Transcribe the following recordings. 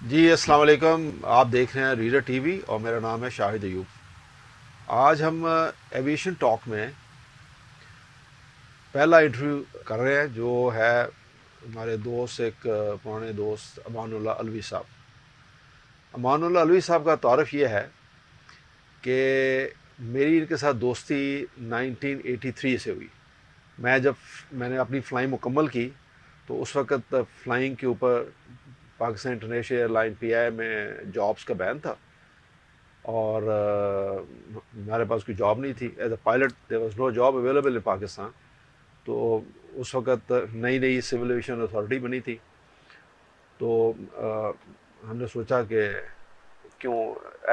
जी अस्सलाम वालेकुम। आप देख रहे हैं रीडर टीवी और मेरा नाम है शाहिद अयूब। आज हम एविएशन टॉक में पहला इंटरव्यू कर रहे हैं जो है हमारे दोस्त एक पुराने दोस्त अमानुल्लाह अलवी साहब। अमानुल्लाह अलवी साहब का तारफ़ ये है कि मेरी इनके साथ दोस्ती 1983 से हुई। मैंने अपनी फ़्लाइंग मुकम्मल की तो उस वक़्त फ़्लाइंग के ऊपर पाकिस्तान इंटरनेशनल एयरलाइन पीआई में जॉब्स का बैन था और हमारे पास कोई जॉब नहीं थी as a pilot. There was no job available in Pakistan. तो उस वक़्त नई नई सिविल एविएशन अथॉरिटी बनी थी। तो हमने सोचा कि क्यों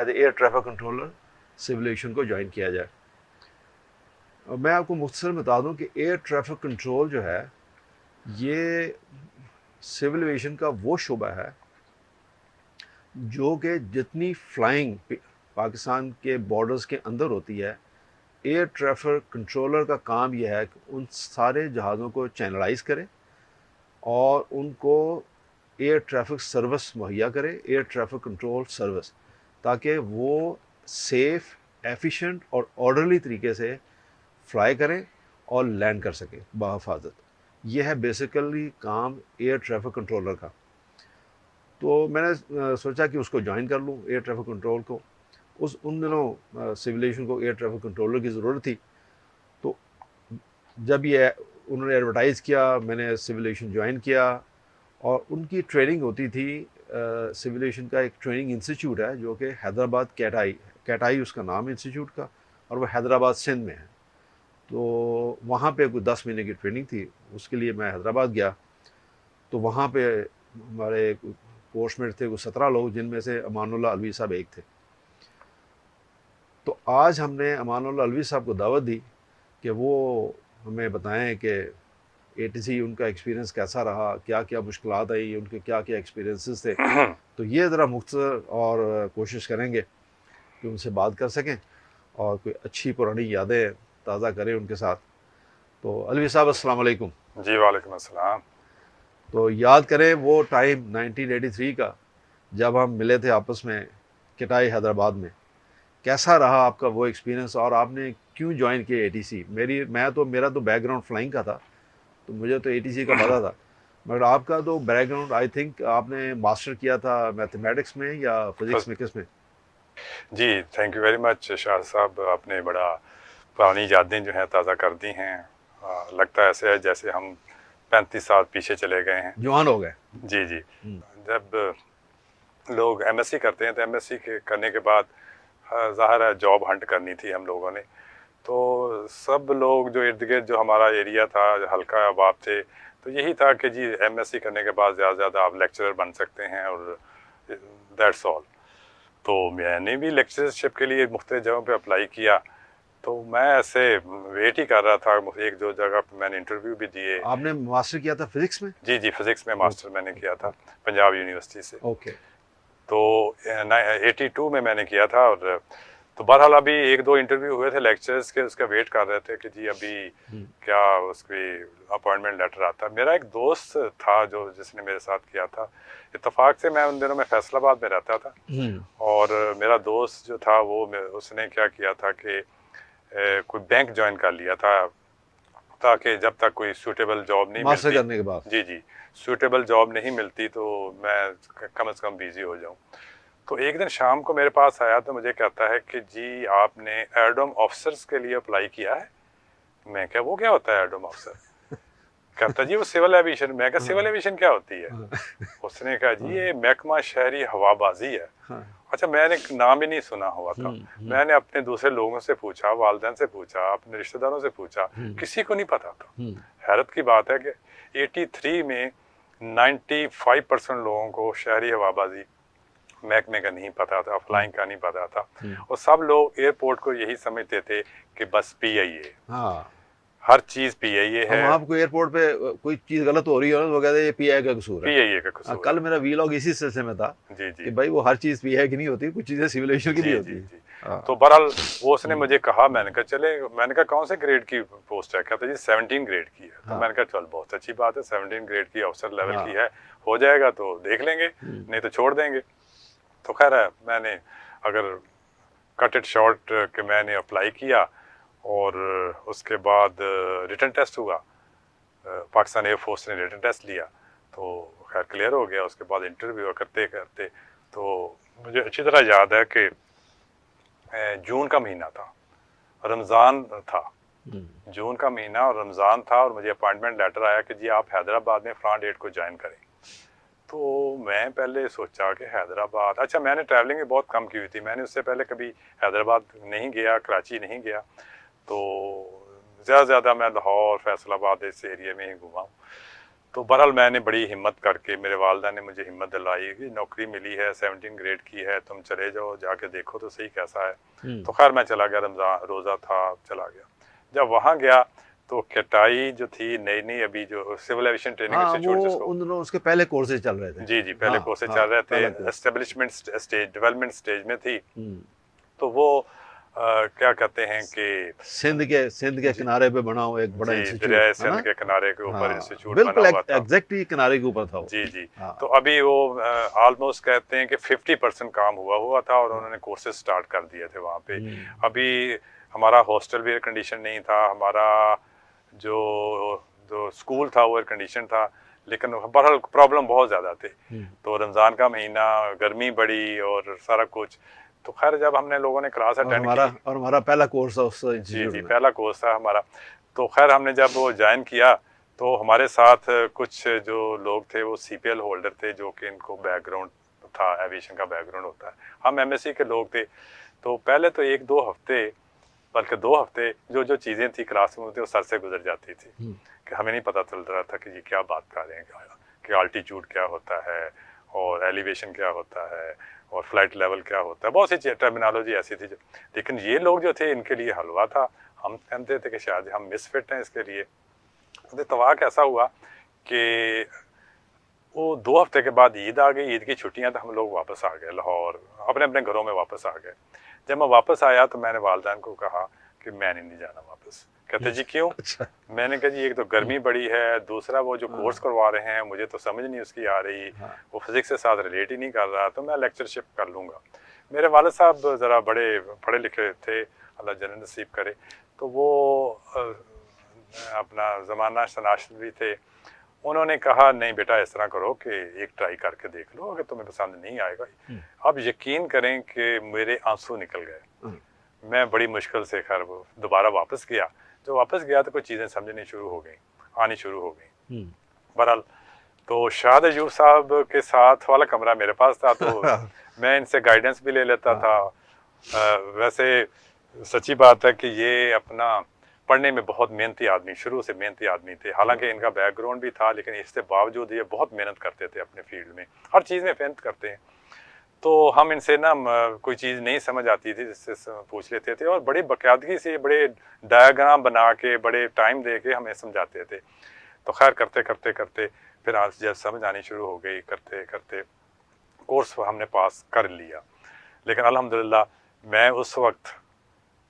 as air traffic controller civil aviation को ज्वाइन किया जाए। मैं आपको मुख्तसर बता दूं कि एयर ट्रैफिक कंट्रोल जो है ये सिविल एविएशन का वो शुबा है जो कि जितनी फ्लाइंग पाकिस्तान के बॉर्डर्स के अंदर होती है, एयर ट्रैफिक कंट्रोलर का काम यह है कि उन सारे जहाज़ों को चैनलाइज करे और उनको एयर ट्रैफिक सर्विस मुहैया करे, एयर ट्रैफिक कंट्रोल सर्विस, ताकि वो सेफ़, एफिशिएंट और ऑर्डरली तरीके से फ्लाई करें और लैंड कर सकें बहिफाजत। यह है बेसिकली काम एयर ट्रैफिक कंट्रोलर का। तो मैंने सोचा कि उसको ज्वाइन कर लूँ एयर ट्रैफिक कंट्रोल को। उन दिनों सिविल एविएशन को एयर ट्रैफिक कंट्रोलर की ज़रूरत थी। तो जब ये उन्होंने एडवर्टाइज़ किया, मैंने सिविल एविएशन ज्वाइन किया और उनकी ट्रेनिंग होती थी। सिविल एविएशन का एक ट्रेनिंग इंस्टीट्यूट है जो कि हैदराबाद कैटाई उसका नाम है इंस्टीट्यूट का, और वो हैदराबाद सिंध में है। तो वहाँ पे कोई 10 महीने की ट्रेनिंग थी, उसके लिए मैं हैदराबाद गया। तो वहाँ पे हमारे कोर्समेट थे वो 17 लोग, जिनमें से अमानुल्लाह अलवी साहब एक थे। तो आज हमने अमानुल्लाह अलवी साहब को दावत दी कि वो हमें बताएं कि एटीसी उनका एक्सपीरियंस कैसा रहा, क्या क्या मुश्किलात आई, उनके क्या क्या एक्सपीरियंसेस थे। तो ये ज़रा मुख्तसर और कोशिश करेंगे कि उनसे बात कर सकें और कोई अच्छी पुरानी यादें ताज़ा करें उनके साथ। तो अलवी साहब अस्सलाम वालेकुम। जी वालेकुम अस्सलाम। तो याद करें वो टाइम 1983 का, जब हम मिले थे आपस में कटाई हैदराबाद में। कैसा रहा आपका वो एक्सपीरियंस और आपने क्यों ज्वाइन किया एटीसी? मेरा तो बैकग्राउंड फ्लाइंग का था, तो मुझे तो एटीसी का पता था। मगर आपका तो बैकग्राउंड, आई थिंक आपने मास्टर किया था मैथमेटिक्स में या फिजिक्स में, किस में? जी thank you very much Shah साहब, आपने बड़ा पुरानी यादें जो हैं ताज़ा कर दी हैं। लगता है ऐसे है जैसे हम 35 साल पीछे चले गए हैं। जवान हो गए। जी जी। जब लोग एमएससी करते हैं तो एमएससी के करने के बाद ज़ाहिर है जॉब हंट करनी थी हम लोगों ने। तो सब लोग जो इर्द गिर्द जो हमारा एरिया था, हल्का अहबाब थे, तो यही था कि जी एमएससी करने के बाद ज़्यादा से ज़्यादा आप लेक्चरर बन सकते हैं और दैट्स ऑल। तो मैंने भी लेक्चरशिप के लिए मुख्तलिफ जगहों पे अप्लाई किया। तो मैं ऐसे वेट ही कर रहा था, एक दो जगह पे मैंने इंटरव्यू भी दिए। आपने मास्टर किया था फिजिक्स में? जी जी, फिज़िक्स में मास्टर मैंने ओके किया था ओके पंजाब यूनिवर्सिटी से। ओके। तो 82 में मैंने किया था। और तो बहरहाल अभी एक दो इंटरव्यू हुए थे लेक्चर्स के, उसका वेट कर रहे थे कि जी अभी क्या उसकी अपॉइंटमेंट लेटर आता। मेरा एक दोस्त था जो जिसने मेरे साथ किया था। इत्तेफाक से मैं उन दिनों में फैसलाबाद में रहता था। और मेरा दोस्त जो था वो उसने क्या किया था कि कोई बैंक ज्वाइन कर लिया था, ताकि जब तक कोई सूटेबल जॉब नहीं मास्टर मिलती। करने के बाद। जी जी, सूटेबल जॉब नहीं मिलती तो मैं कम से कम बिजी हो जाऊं। तो एक दिन शाम को मेरे पास आया तो मुझे कहता है कि जी आपने एयरडोम ऑफिसर्स के लिए अप्लाई किया है। मैं क्या, वो क्या होता है एयरडोम ऑफिसर? कहता जी वो सिविल एविएशन। मैं क्या, सिविल एविएशन क्या होती है? उसने कहा जी ये महकमा शहरी हवाबाजी है। अच्छा, मैंने नाम ही नहीं सुना हुआ था। मैंने अपने दूसरे लोगों से पूछा, वालदैन से पूछा, अपने रिश्तेदारों से पूछा, किसी को नहीं पता था। हैरत की बात है कि 83 में 95% लोगों को शहरी हवाबाजी महकमे का नहीं पता था, फ्लाइंग का नहीं पता था। और सब लोग एयरपोर्ट को यही समझते थे कि बस पीआईए, हाँ। हर चीज़ पीआईए अब है। आपको एयरपोर्ट पे कोई चीज़ गलत हो रही है तो वो कहते हैं ये पीआई का कसूर है। पीआईए का कसूर है। कल मेरा वीलॉग इसी सिलसिले में था जी कि जी भाई वो हर चीज़ पीआई की नहीं होती, कुछ चीज़ें सिविल एविएशन की भी जी जी होती है। जी। हाँ। तो बहरहाल वो उसने मुझे कहा, मैंने कहा चले, मैंने कहा कौन से ग्रेड की पोस्ट है? कहता जी 17 ग्रेड की है। तो हाँ। मैंने कहा चल बहुत अच्छी बात है, 17 ग्रेड की अफसर लेवल हाँ। की है, हो जाएगा तो देख लेंगे, नहीं तो छोड़ देंगे। तो खैर है, मैंने अगर कट इट शॉर्ट कि मैंने अप्लाई किया और उसके बाद रिटन टेस्ट हुआ, पाकिस्तान एयरफोर्स ने रिटन टेस्ट लिया तो खैर क्लियर हो गया। उसके बाद इंटरव्यू करते करते तो मुझे अच्छी तरह याद है कि जून का महीना था, रमज़ान था, जून का महीना और रमज़ान था, और मुझे अपॉइंटमेंट लेटर आया कि जी आप हैदराबाद में फ्रंट डेट को ज्वाइन करें। तो मैं पहले सोचा कि हैदराबाद, अच्छा मैंने ट्रैवलिंग भी बहुत कम की हुई थी, मैंने उससे पहले कभी हैदराबाद नहीं गया, कराची नहीं गया, तो ज़्यादा मैं लाहौर फैसलाबाद इस एरिया में ही घूमा हूँ। तो बहरहाल मैंने बड़ी हिम्मत करके, मेरे वालदा ने मुझे हिम्मत दिलाई कि नौकरी मिली है, 17 ग्रेड की है, तुम चले जाओ, जाके देखो तो सही कैसा है। तो खैर मैं चला गया, रमज़ान रोज़ा था, चला गया। जब वहाँ गया तो कटाई जो थी नई नई, अभी जो सिविल एविएशन ट्रेनिंग हाँ, इंस्टीट्यूट वो जिसको, उन दिनों उसके पहले कोर्सेज चल रहे थे। जी पहले हाँ, कोर्सेज हाँ, चल रहे थे, पहला course. Establishment stage, development stage में थी। तो वो क्या कहते हैं कि सिंध के किनारे पे बना हुआ एक बड़ा जी इंस्टीट्यूट दरिया है ना। सिंध के किनारे के ऊपर हाँ, इंस्टीट्यूट बना बिल्कुल हुआ था। एग्जैक्टली किनारे के ऊपर था वो। जी हाँ। तो अभी वो ऑलमोस्ट कहते हैं कि 50% काम हुआ था और उन्होंने कोर्सेज स्टार्ट कर दिए थे वहाँ पे। अभी हमारा हॉस्टल भी एयर कंडीशन नहीं था, हमारा जो जो स्कूल था वो एयर कंडीशन था, लेकिन बहरहाल प्रॉब्लम बहुत ज़्यादा थे। तो रमज़ान का महीना, गर्मी बड़ी और सारा कुछ। तो खैर जब हमने लोगों ने क्लास अटेंड की, और हमारा पहला कोर्स था उस जी इंस्टीट्यूट में। पहला कोर्स था हमारा। तो खैर हमने जब वो ज्वाइन किया तो हमारे साथ कुछ जो लोग थे वो CPL होल्डर थे, जो कि इनको बैकग्राउंड था, एविएशन का बैकग्राउंड होता है। हम MSc के लोग थे। तो पहले तो 1-2 हफ्ते, बल्कि 2 हफ्ते जो चीज़ें थी क्लास में वो सर से गुजर जाती थी कि हमें नहीं पता चल रहा था कि ये क्या बात कर रहे हैं, कि अल्टीट्यूड क्या होता है और एलिवेशन क्या होता है और फ्लाइट लेवल क्या होता है, बहुत सी टर्मिनोलॉजी ऐसी थी। लेकिन ये लोग जो थे इनके लिए हलवा था। हम कहते थे कि शायद हम मिसफिट हैं इसके लिए। तो तवाक ऐसा हुआ कि वो 2 हफ्ते के बाद ईद आ गई, ईद की छुट्टियां, तो हम लोग वापस आ गए लाहौर, अपने अपने घरों में वापस आ गए। जब मैं वापस आया तो मैंने वालदान को कहा कि मैंने नहीं जाना वापस। कहते जी क्यों? अच्छा। मैंने कहा जी एक तो गर्मी बड़ी है, दूसरा वो जो कोर्स करवा रहे हैं मुझे तो समझ नहीं उसकी आ रही, वो फिजिक्स के साथ रिलेट ही नहीं कर रहा, तो मैं लेक्चरशिप कर लूँगा। मेरे वालिद साहब ज़रा बड़े पढ़े लिखे थे, अल्लाह जन्नत नसीब करे, तो वो अपना ज़माना शनाश भी थे। उन्होंने कहा नहीं बेटा इस तरह करो कि एक ट्राई करके देख लो, अगर तुम्हें पसंद नहीं आएगा। अब यकीन करें कि मेरे आंसू निकल गए। मैं बड़ी मुश्किल से खैर वो दोबारा वापस गया। जो वापस गया तो कुछ चीज़ें समझनी शुरू हो गई, आनी शुरू हो गई। बहरहाल तो शाद अयूब साहब के साथ वाला कमरा मेरे पास था, तो मैं इनसे गाइडेंस भी ले लेता था। वैसे सच्ची बात है कि ये अपना पढ़ने में बहुत मेहनती आदमी, शुरू से मेहनती आदमी थे। हालांकि इनका बैकग्राउंड भी था, लेकिन इसके बावजूद ये बहुत मेहनत करते थे अपने फील्ड में, हर चीज़ में मेहनत करते हैं। तो हम इनसे ना कोई चीज़ नहीं समझ आती थी जिससे पूछ लेते थे, और बड़ी बाकायदगी से बड़े डायग्राम बना के बड़े टाइम दे के हमें समझाते थे। तो खैर करते करते करते फिर आज जब समझ आनी शुरू हो गई, करते करते कोर्स हमने पास कर लिया। लेकिन अल्हम्दुलिल्लाह मैं उस वक्त,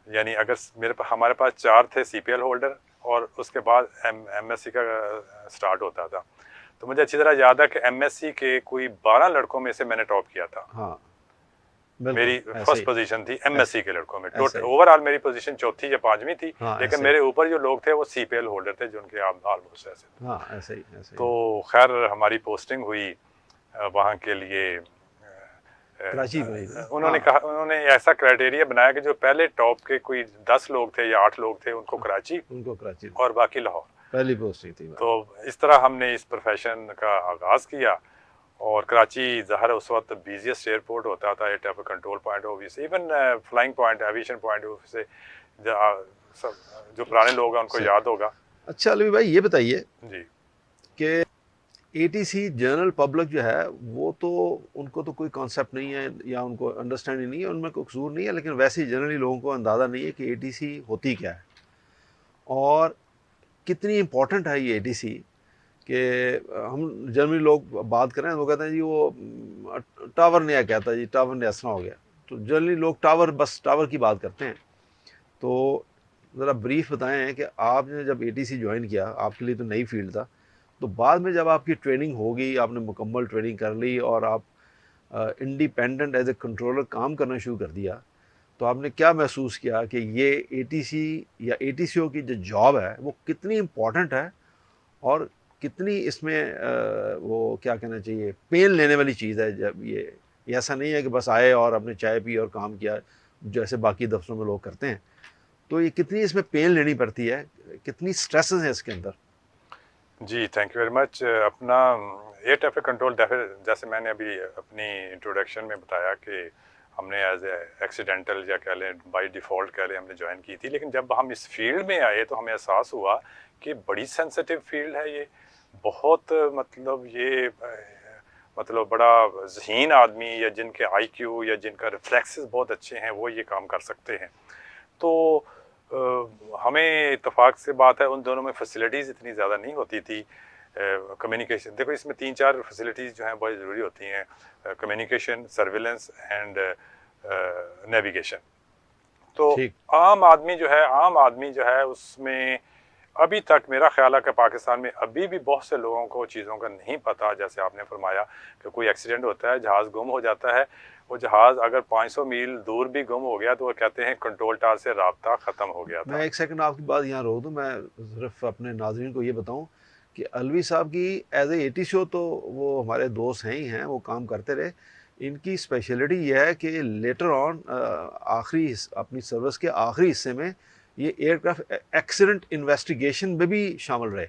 यानी अगर हमारे पास 4 थे CPL होल्डर और उसके बाद MSc का स्टार्ट होता था, तो मुझे अच्छी तरह याद है कि MSc के कोई 12 लड़कों में से मैंने टॉप किया था। हाँ, मेरी फर्स्ट पोजीशन थी MSc के लड़कों में। टोटल ओवरऑल मेरी पोजीशन 4थी या 5वीं थी। लेकिन मेरे ऊपर जो लोग थे वो CPL होल्डर थे, जो उनके ऑलमोस्ट ऐसे थे। हाँ, ऐसे ही। तो खैर हमारी पोस्टिंग हुई वहाँ के लिए कराची में। उन्होंने कहा, उन्होंने ऐसा क्राइटेरिया बनाया कि जो पहले टॉप के कोई 10 लोग थे या 8 लोग थे उनको कराची और बाकी लाहौर, पहली पोस्टिंग थी। तो इस तरह हमने इस प्रोफेशन का आगाज़ किया। और कराची ज़ाहिर उस वक्त बिजिएस्ट एयरपोर्ट होता था, air traffic control point of view से, even flying point, aviation point of view से, जो पुराने लोग हैं उनको याद होगा। अच्छा अलवी भाई ये बताइए जी कि ATC जनरल पब्लिक जो है वो तो उनको तो कोई कॉन्सेप्ट नहीं है या उनको अंडरस्टैंडिंग नहीं है, उनमें कोई कसूर नहीं है, लेकिन वैसे ही जनरली लोगों को अंदाज़ा नहीं है कि ATC होती क्या है और कितनी इम्पोर्टेंट है ये ATC। कि हम जनरली लोग बात करें वो कहते हैं जी वो टावर नया कहता है जी, टावर नया हो गया। तो जनरली लोग बस टावर की बात करते हैं। तो ज़रा ब्रीफ बताएं कि आपने जब एटीसी ज्वाइन किया, आपके लिए तो नई फील्ड था, तो बाद में जब आपकी ट्रेनिंग होगी, आपने मुकम्मल ट्रेनिंग कर ली और आप इंडिपेंडेंट एज ए कंट्रोलर काम करना शुरू कर दिया, तो आपने क्या महसूस किया कि ये एटीसी या एटीसीओ की जो जॉब है वो कितनी इम्पोर्टेंट है और कितनी इसमें वो क्या कहना चाहिए, पेन लेने वाली चीज़ है? जब ये ऐसा नहीं है कि बस आए और आपने चाय पी और काम किया जैसे बाकी दफ्तरों में लोग करते हैं। तो ये कितनी इसमें पेन लेनी पड़ती है, कितनी स्ट्रेसेस हैं इसके अंदर? जी, थैंक यू वेरी मच। अपना एयर ट्रैफिक कंट्रोल जैसे मैंने अभी अपनी इंट्रोडक्शन में बताया कि हमने एज ए एक्सीडेंटल या कह लें बाय डिफ़ॉल्ट कह लें हमने ज्वाइन की थी, लेकिन जब हम इस फील्ड में आए तो हमें एहसास हुआ कि बड़ी सेंसिटिव फील्ड है ये। बहुत मतलब ये मतलब बड़ा ज़हीन आदमी या जिनके आईक्यू या जिनका रिफ्लेक्सेस बहुत अच्छे हैं वो ये काम कर सकते हैं। तो हमें इत्तेफाक से बात है उन दोनों में फैसिलिटीज़ इतनी ज़्यादा नहीं होती थी। कम्युनिकेशन देखो इसमें 3-4 फैसिलिटीज़ जो हैं बहुत ज़रूरी होती हैं, कम्युनिकेशन, सर्विलेंस एंड नेविगेशन। तो ठीक। आम आदमी जो है उसमें अभी तक मेरा ख्याल है कि पाकिस्तान में अभी भी बहुत से लोगों को चीज़ों का नहीं पता। जैसे आपने फरमाया कि कोई एक्सीडेंट होता है, जहाज़ गुम हो जाता है, वो जहाज़ अगर 500 मील दूर भी गुम हो गया तो वो कहते हैं कंट्रोल टावर से राब्ता ख़त्म हो गया मैं था। एक सेकंड आपकी बात यहाँ रोक दूँ। मैं सिर्फ अपने नाज़रीन को ये बताऊँ कि अलवी साहब की एज ए एटीसीओ तो वो हमारे दोस्त हैं ही हैं, वो काम करते रहे। इनकी स्पेशलिटी ये है कि लेटर ऑन आखिरी अपनी सर्विस के आखिरी हिस्से में ये एयरक्राफ्ट एक्सीडेंट इन्वेस्टिगेशन में भी शामिल रहे।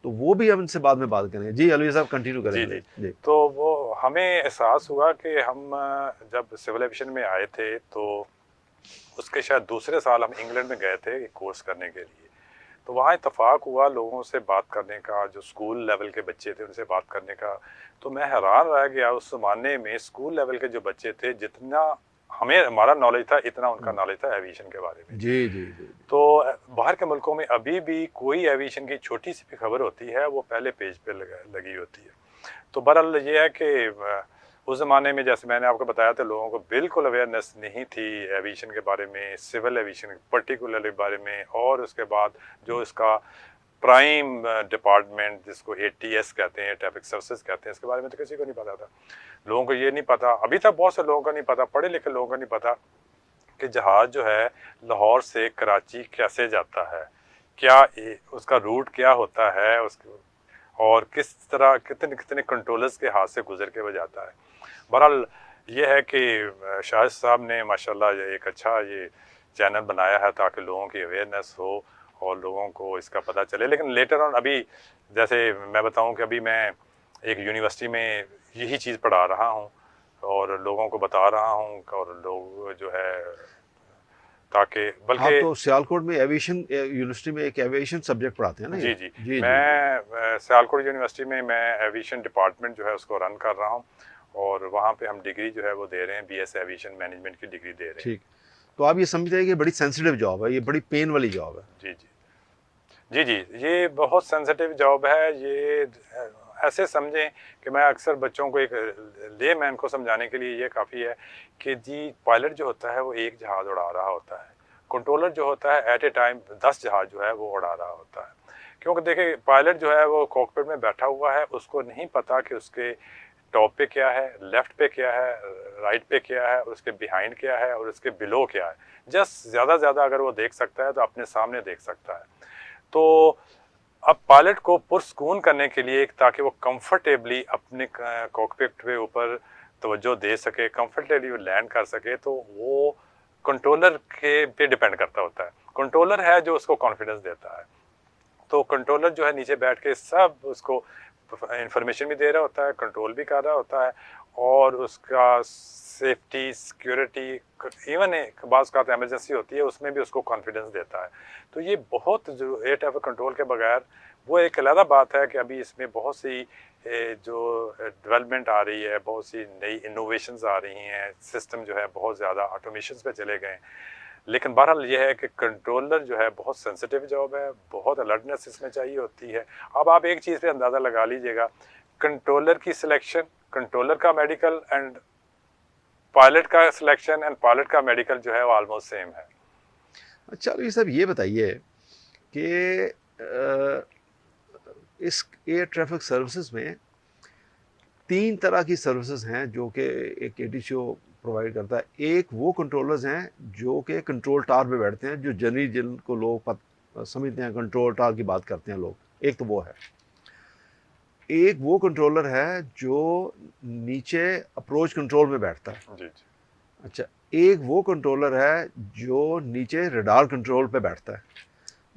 तो वो भी हम इनसे बाद में बात करेंगे। जी अलवी साहब कंटिन्यू करें जी, प्लीज। जी। जी। तो वो हमें एहसास हुआ कि हम जब सिविल एविएशन में आए थे तो उसके शायद दूसरे साल हम इंग्लैंड में गए थे एक कोर्स करने के लिए। तो वहाँ इत्तेफाक हुआ लोगों से बात करने का, जो स्कूल लेवल के बच्चे थे उनसे बात करने का। तो मैं हैरान रह गया उस ज़माने में स्कूल लेवल के जो बच्चे थे, जितना हमें हमारा नॉलेज था इतना उनका नॉलेज था एविएशन के बारे में। जी जी जी जी। तो बाहर के मुल्कों में अभी भी कोई एविएशन की छोटी सी भी खबर होती है वो पहले पेज पे लगी होती है। तो बहरहाल ये है कि उस ज़माने में जैसे मैंने आपको बताया था लोगों को बिल्कुल अवेयरनेस नहीं थी एविएशन के बारे में, सिविल एविएशन पर्टिकुलरली बारे में। और उसके बाद जो इसका प्राइम डिपार्टमेंट जिसको एटीएस कहते हैं, ट्रैफिक सर्विसेज कहते हैं, इसके बारे में तो किसी को नहीं पता था। लोगों को ये नहीं पता, अभी तक बहुत से लोगों को नहीं पता, पढ़े लिखे लोगों को नहीं पता कि जहाज़ जो है लाहौर से कराची कैसे जाता है, क्या उसका रूट क्या होता है, उसके और किस तरह कितने कितने कंट्रोलर्स के हाथ से गुजर के वो जाता है। बहरहाल ये है कि शाहिद साहब ने माशाल्लाह ये एक अच्छा ये चैनल बनाया है ताकि लोगों की अवेयरनेस हो और लोगों को इसका पता चले। लेकिन लेटर ऑन अभी जैसे मैं बताऊं कि अभी मैं एक यूनिवर्सिटी में यही चीज़ पढ़ा रहा हूं और लोगों को बता रहा हूं और लोग जो है ताकि आप बल्कि तो सियालकोट में एविएशन यूनिवर्सिटी में एक एविएशन सब्जेक्ट पढ़ाते हैं ना ये? जी, जी। जी जी जी। मैं सियालकोट यूनिवर्सिटी में मैं एविएशन डिपार्टमेंट जो है उसको रन कर रहा हूँ और वहाँ पे हम डिग्री जो है वो दे रहे हैं, बीएस एविएशन मैनेजमेंट की डिग्री दे रहे हैं। ठीक। तो आप ये समझते हैं कि बड़ी सेंसिटिव जॉब है, ये बड़ी पेन वाली जॉब है? जी, जी। जी, जी। ये बहुत सेंसिटिव जॉब है। ये ऐसे समझें कि मैं अक्सर बच्चों को एक लेमैन को समझाने के लिए ये काफ़ी है कि जी पायलट जो होता है वो एक जहाज़ उड़ा रहा होता है। कंट्रोलर जो होता है एट ए टाइम 10 जहाज़ जो है वो उड़ा रहा होता है। क्योंकि देखिए पायलट जो है वो कॉकपिट में बैठा हुआ है, उसको नहीं पता कि उसके टॉप पे क्या है, लेफ्ट पे क्या है, राइट पे क्या है, उसके बिहाइंड क्या है और उसके बिलो क्या है। जस्ट ज़्यादा से ज़्यादा अगर वो देख सकता है तो अपने सामने देख सकता है। तो अब पायलट को पुरस्कून करने के लिए ताकि वो कंफर्टेबली अपने कॉकपिट के ऊपर तवज्जो दे सके, कंफर्टेबली वो लैंड कर सके, तो वो कंट्रोलर के पे डिपेंड करता होता है। कंट्रोलर है जो उसको कॉन्फिडेंस देता है। तो कंट्रोलर जो है नीचे बैठ के सब उसको इंफॉर्मेशन भी दे रहा होता है, कंट्रोल भी कर रहा होता है और उसका सेफ्टी, सिक्योरिटी, इवन एक बाज़ का इमरजेंसी होती है उसमें भी उसको कॉन्फिडेंस देता है। तो ये बहुत जो एयर ट्रैफिक कंट्रोल के बगैर वो एक अलग बात है कि अभी इसमें बहुत सी जो डेवलपमेंट आ रही है, बहुत सी नई इनोवेशंस आ रही हैं, सिस्टम जो है बहुत ज़्यादा ऑटोमेशंस पे चले गए। लेकिन बहरहाल ये है कि कंट्रोलर जो है बहुत सेंसिटिव जॉब है, बहुत अलर्टनेस इसमें चाहिए होती है। अब आप एक चीज़ पे अंदाज़ा लगा लीजिएगा, कंट्रोलर की सिलेक्शन, कंट्रोलर का मेडिकल एंड पायलट का सिलेक्शन एंड पायलट का मेडिकल जो है वो ऑलमोस्ट सेम है। अच्छा अली साहब ये बताइए कि इस एयर ट्रैफिक सर्विसेज में 3 तरह की सर्विसेज हैं जो कि एक एटीसीओ प्रोवाइड करता है। एक वो कंट्रोलर्स हैं जो कि कंट्रोल टावर पे बैठते हैं, जो जनरली जिनको लोग समझते हैं कंट्रोल टावर की बात करते हैं लोग, एक तो वो है। एक वो कंट्रोलर है जो नीचे अप्रोच कंट्रोल में बैठता है। जी जी। अच्छा, एक वो कंट्रोलर है जो नीचे रडार कंट्रोल पे बैठता है।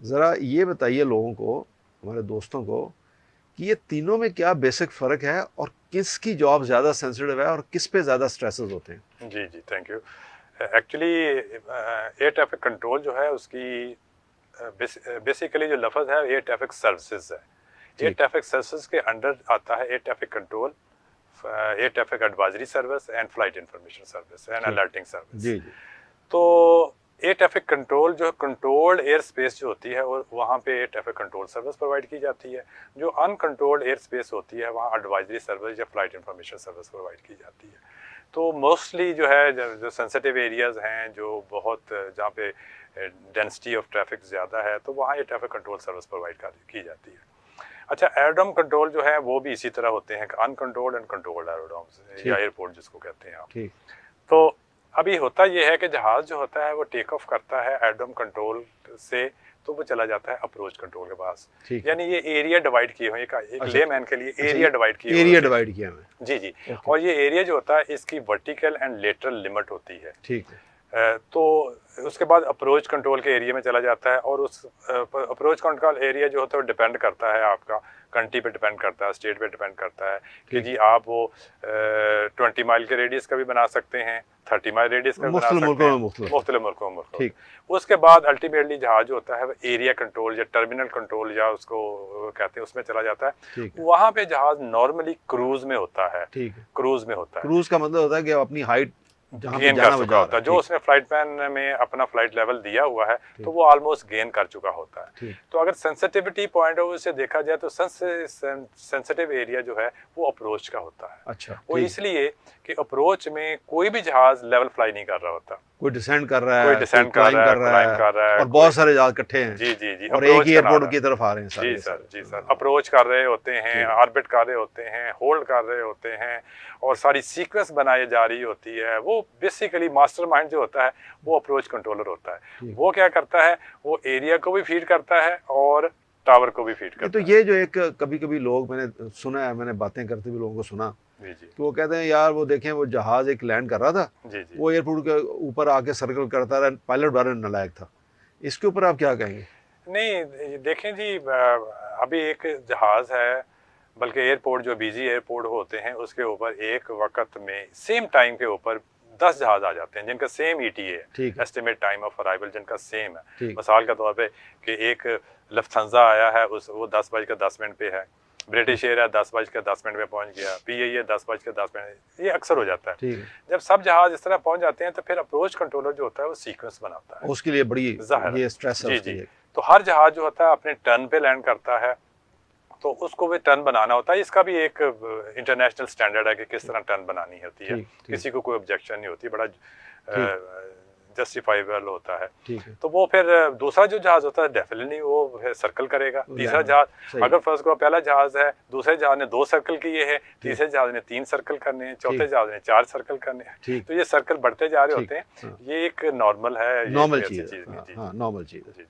ज़रा ये बताइए लोगों को, हमारे दोस्तों को, कि ये तीनों में क्या बेसिक फ़र्क है और किसकी जॉब ज़्यादा सेंसिटिव है और किस पे ज़्यादा स्ट्रेसेस होते हैं। जी जी, thank you. Actually air traffic control जो है उसकी बेसिकली जो लफ्ज़ है एयर ट्रैफिक सर्विसेज है। एयर ट्रैफिक सर्विसेज के अंडर आता है air traffic control, air traffic advisory service and flight information service and alerting service. जी जी। तो एयर ट्रैफिक कंट्रोल जो कंट्रोल्ड एयर स्पेस जो होती है और वहाँ पे air traffic control service provide की जाती है। जो अनकंट्रोल्ड एयर स्पेस होती है वहाँ एडवाइजरी सर्विस या फ्लाइट इंफॉर्मेशन सर्विस प्रोवाइड की जाती है। तो मोस्टली जो है जो सेंसिटिव एरियाज़ हैं, जो बहुत जहाँ पे डेंसिटी ऑफ ट्रैफिक ज़्यादा है, तो वहाँ air traffic control service provide की जाती है। अच्छा, एयरड्रोम कंट्रोल जो है वो भी इसी तरह होते हैं, अनकंट्रोल्ड एंड कंट्रोल्ड एयरड्रोम्स या एयरपोर्ट जिसको कहते हैं आप। तो अभी होता ये है कि जहाज़ जो होता है वो टेक ऑफ करता है एयरड्रोम कंट्रोल से, तो वो चला जाता है अप्रोच कंट्रोल के पास। यानी ये एरिया डिवाइड किए हुए, एक लेमैन के लिए एरिया डिवाइड किए हुए, एरिया डिवाइड किया हुआ। जी जी। और ये एरिया जो होता है इसकी वर्टिकल एंड लेटरल लिमिट होती है। ठीक है। तो उसके बाद अप्रोच कंट्रोल के एरिया में चला जाता है, और उस अप्रोच कंट्रोल एरिया जो होता है वो डिपेंड करता है आपका कंट्री पे, डिपेंड करता है स्टेट पे, डिपेंड करता है कि जी आप वो 20 माइल के रेडियस का भी बना सकते हैं, 30 माइल रेडियस का भी बना सकते हैं, मुख्तलिफ मुल्कों में। उसके बाद अल्टीमेटली जहाज जो होता है वो एरिया कंट्रोल या टर्मिनल कंट्रोल या उसको कहते हैं उसमें चला जाता है। वहाँ पे जहाज नॉर्मली क्रूज में होता है। क्रूज में होता है। क्रूज का मतलब होता है कि अपनी हाइट गेन कर चुका होता है, जो उसने फ्लाइट प्लान में अपना फ्लाइट लेवल दिया हुआ है तो वो ऑलमोस्ट गेन कर चुका होता है। तो अगर सेंसिटिविटी पॉइंट ऑफ व्यू से देखा जाए तो सेंसिटिव एरिया जो है वो अप्रोच का होता है। अच्छा, वो इसलिए कि अप्रोच में कोई भी जहाज लेवल फ्लाई नहीं कर रहा होता, कोई डिसेंड कर रहा है, कोई डिसेंड कर रहा है, और बहुत सारे जहाज इकट्ठे हैं। जी जी जी, और एक ही एयरपोर्ट की तरफ आ रहे हैं सारे। जी सर, अप्रोच कर रहे होते हैं, ऑर्बिट कर रहे होते हैं, होल्ड कर रहे होते हैं, और सारी सीक्वेंस बनाई जा रही होती है। वो बेसिकली मास्टरमाइंड जो होता है वो अप्रोच कंट्रोलर होता है। वो क्या करता है, वो एरिया को भी फीड करता है और टावर को भी फीड करता है। तो ये जो एक कभी कभी लोग, मैंने सुना है, मैंने बातें करते हुए लोगों को सुना तो वो कहते हैं यार वो देखें वो जहाज एक लैंड कर रहा था, वो एयरपोर्ट के ऊपर आके सर्कल करता रहा, पायलट बारे नालायक था। इसके ऊपर आप क्या कहेंगे? नहीं देखें जी, अभी एक जहाज है, बल्कि एयरपोर्ट जो बिजी एयरपोर्ट होते हैं उसके ऊपर एक वक्त में सेम टाइम के ऊपर 10 जहाज आ जाते हैं जिनका सेम ETA है, एस्टिमेट टाइम ऑफ अराइवल जिनका सेम है। मिसाल के तौर पे कि एक लफ्थांसा आया है, वो 10:10 पे है, ब्रिटिश एयर है 10:10 पे पहुंच गया, PIA 10:10, ये अक्सर हो जाता है। जब सब जहाज इस तरह पहुंच जाते हैं तो फिर अप्रोच कंट्रोलर जो होता है वो सीक्वेंस बनाता है, उसके लिए बड़ी ये स्ट्रेस है। जी जी। तो हर जहाज जो होता है अपने टर्न पे लैंड करता है, तो उसको भी टर्न बनाना होता है। इसका भी एक इंटरनेशनल स्टैंडर्ड है कि किस तरह टर्न बनानी होती है। किसी को कोई ऑब्जेक्शन नहीं होती, बड़ा जस्टिफाइबल होता है। तो वो फिर दूसरा जो जहाज होता है डेफिनेटली वो सर्कल करेगा। तीसरा जहाज, अगर फर्स्ट को पहला जहाज है, दूसरे जहाज ने 2 सर्कल किए हैं, तीसरे जहाज ने 3 सर्कल करने हैं, चौथे जहाज ने 4 सर्कल करने हैं। तो ये सर्कल बढ़ते जा रहे होते हैं। ये एक नॉर्मल है, नॉर्मल चीज, नॉर्मल चीज।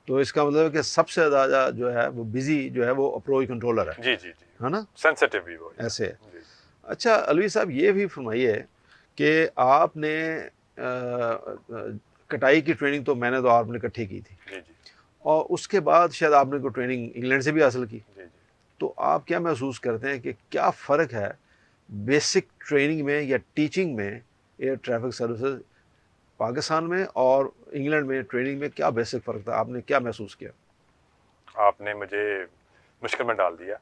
तो इसका मतलब है कि सबसे ज़्यादा जो है वो बिजी जो है वो अप्रोच कंट्रोलर है। जी जी जी, है ना, सेंसिटिव भी वो ऐसे है। अच्छा अलवी साहब ये भी फरमाइए कि आपने कटाई की ट्रेनिंग तो मैंने तो आपने इकट्ठी की थी। जी जी। और उसके बाद शायद आपने कोई ट्रेनिंग इंग्लैंड से भी हासिल की। जी जी। तो आप क्या महसूस करते हैं कि क्या फ़र्क है बेसिक ट्रेनिंग में या टीचिंग में एयर ट्रैफिक सर्विसेज पाकिस्तान में और इंग्लैंड में ट्रेनिंग में क्या बेसिक फ़र्क था? आपने क्या महसूस किया? आपने मुझे मुश्किल में डाल दिया।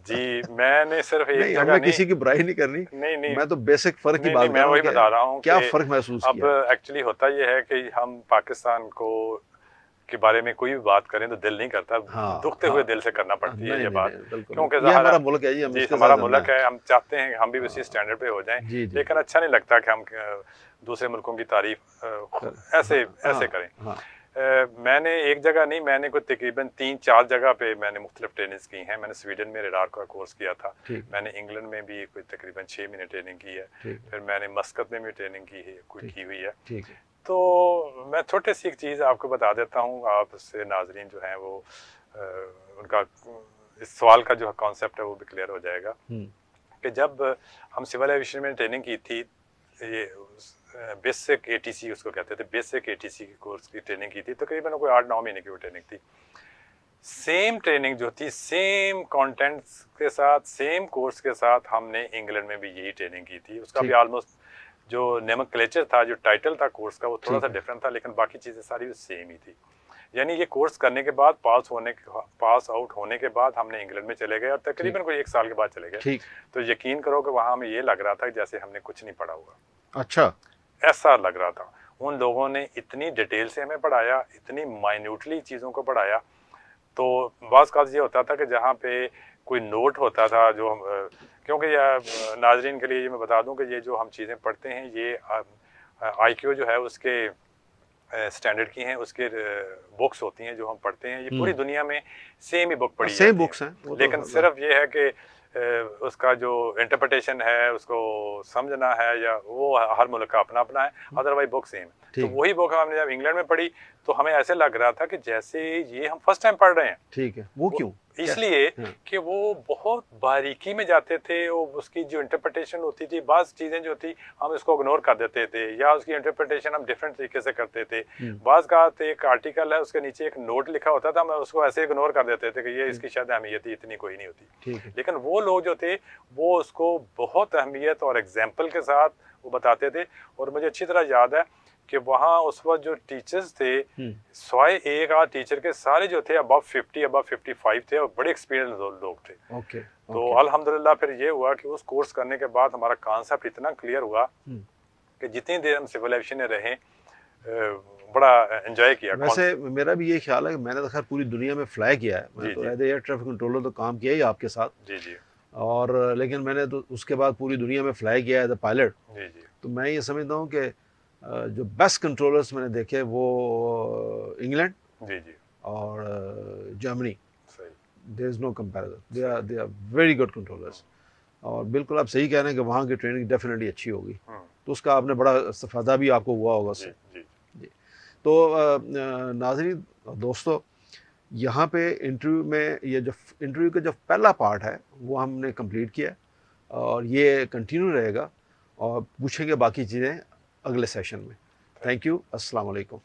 जी, मैंने सिर्फ एक जगह नहीं, किसी की बुराई नहीं करनी, नहीं, मैं तो बेसिक फ़र्क की बात कर रहा हूं। मैं वही बता रहा हूँ क्या फ़र्क महसूस किया? अब एक्चुअली होता ये है कि हम पाकिस्तान को के बारे में कोई भी बात करें तो दिल नहीं करता, हाँ, दुखते हुए दिल से करना पड़ती है नहीं, ये नहीं, बात, नहीं, बिल्कुल, क्योंकि ये ज़ाहिर हमारा है मुल्क है जी, हम जी इसके हमारा साथ ज़िंदा मुल्क हैं। है, हम चाहते हैं कि हम भी उसी हाँ, स्टैंडर्ड पे हो जाएं, जी, जी, लेकिन जी, अच्छा नहीं लगता कि हम दूसरे मुल्कों की तारीफ हाँ, ऐसे ऐसे हाँ, करें। हाँ, मैंने एक जगह नहीं, मैंने कोई तकरीबन 3-4 जगह पे मैंने मुख्तलिफ ट्रेनिंग्स की हैं। मैंने स्वीडन में रडार का कोर्स किया था, ठीक, मैंने इंग्लैंड में भी कोई तकरीबन 6 महीने ट्रेनिंग की है, ठीक है, फिर मैंने मस्कत में भी ट्रेनिंग की है, कोई ठीक, की हुई है। ठीक है, तो मैं छोटी सी एक चीज़ आपको बता देता हूँ, आप इससे नाजरीन जो हैं वो उनका इस सवाल का जो कॉन्सेप्ट है वो भी क्लियर हो जाएगा कि जब हम सिविल एविएशन में ट्रेनिंग की थी, ये बेसिक एटीसी उसको कहते थे, बेसिक एटीसी की कोर्स की ट्रेनिंग की थी, तकरीबन कोई 8-9 महीने की वो ट्रेनिंग थी। सेम ट्रेनिंग जो थी, सेम कंटेंट्स के साथ, सेम कोर्स के साथ हमने इंग्लैंड में भी यही ट्रेनिंग की थी। उसका भी ठीक, ऑलमोस्ट जो नोमेनक्लेचर था, जो टाइटल था कोर्स का, वो थोड़ा सा ठीक है, डिफरेंट था, लेकिन बाकी चीज़ें सारी सेम ही थी। यानी ये कोर्स करने के बाद पास आउट होने के बाद हमने इंग्लैंड में चले गए और ठीक, तकरीबन कोई 1 साल के बाद चले गए। ठीक, तो यकीन करो कि वहाँ हमें ये लग रहा था जैसे हमने कुछ नहीं पढ़ा हुआ, अच्छा, ऐसा लग रहा था। उन लोगों ने इतनी डिटेल से हमें पढ़ाया, इतनी माइन्यूटली चीज़ों को पढ़ाया। तो बाज़ काज़ ये होता था कि जहाँ पे कोई नोट होता था जो हम क्योंकि नाजरीन के लिए ये मैं बता दूं कि ये जो हम चीज़ें पढ़ते हैं ये आईक्यू जो है उसके स्टैंडर्ड की हैं, उसके बुक्स होती हैं जो हम पढ़ते हैं, ये पूरी दुनिया में सेम ही बुक पढ़ी सेम जाती है, बुक्स हैं, वो तो लेकिन सिर्फ ये है कि उसका जो इंटरप्रिटेशन है उसको समझना है, या वो हर मुल्क का अपना अपना है, अदरवाइज बुक सेम है। तो ठीक, वही बुक हमने जब इंग्लैंड में पढ़ी तो हमें ऐसे लग रहा था कि जैसे ये हम फर्स्ट टाइम पढ़ रहे हैं। ठीक है, वो वो क्यों? कैसे? इसलिए हाँ, कि वो बहुत बारीकी में जाते थे, वो उसकी जो इंटरप्रिटेशन होती थी, बाज़ चीज़ें जो थी हम इसको इग्नोर कर देते थे, या उसकी इंटरप्रिटेशन हम डिफरेंट तरीके से करते थे। बाज़ का एक आर्टिकल है, उसके नीचे एक नोट लिखा होता था, हम उसको ऐसे इग्नोर कर देते थे कि ये इसकी शायद अहमियत ही इतनी कोई नहीं होती। ठीक है, लेकिन वो लोग जो थे वो उसको बहुत अहमियत और एग्जाम्पल के साथ वो बताते थे। और मुझे अच्छी तरह याद है कि वहाँ उस वक्त जो टीचर्स थे, सवाए एक आध टीचर के, सारे जो थे अबव 50 अबव 55 थे और बड़े एक्सपीरियंस लोग थे। ओके, तो अल्हम्दुलिल्लाह फिर ये हुआ कि उस कोर्स करने के बाद हमारा कॉन्सेप्ट इतना क्लियर हुआ कि जितनी देर हम सिविल एविएशन में रहे बड़ा एंजॉय किया। वैसे मेरा भी ये ख्याल है कि मैंने तो खैर पूरी दुनिया में फ्लाई किया है, मैं जी तो जी एज एयर ट्रैफिक कंट्रोलर तो काम किया ही आपके साथ, जी जी और लेकिन मैंने तो उसके बाद पूरी दुनिया में फ्लाई किया एज अ पायलट। जी जी तो मैं ये समझता हूँ कि जो बेस्ट कंट्रोलर्स मैंने देखे वो इंग्लैंड जी जी और जर्मनी, सही। There is no comparison, they are very good controllers. और बिल्कुल आप सही कह रहे हैं कि वहाँ की ट्रेनिंग डेफिनेटली अच्छी होगी, तो उसका आपने बड़ा इस्तेफादा भी आपको हुआ होगा जी उससे। जी जी, तो नाज़रीन दोस्तों, यहाँ पे इंटरव्यू में ये जो इंटरव्यू का जो पहला पार्ट है वो हमने कंप्लीट किया है, और ये कंटिन्यू रहेगा और पूछेंगे बाकी चीज़ें अगले सेशन में। थैंक यू, अस्सलाम वालेकुम।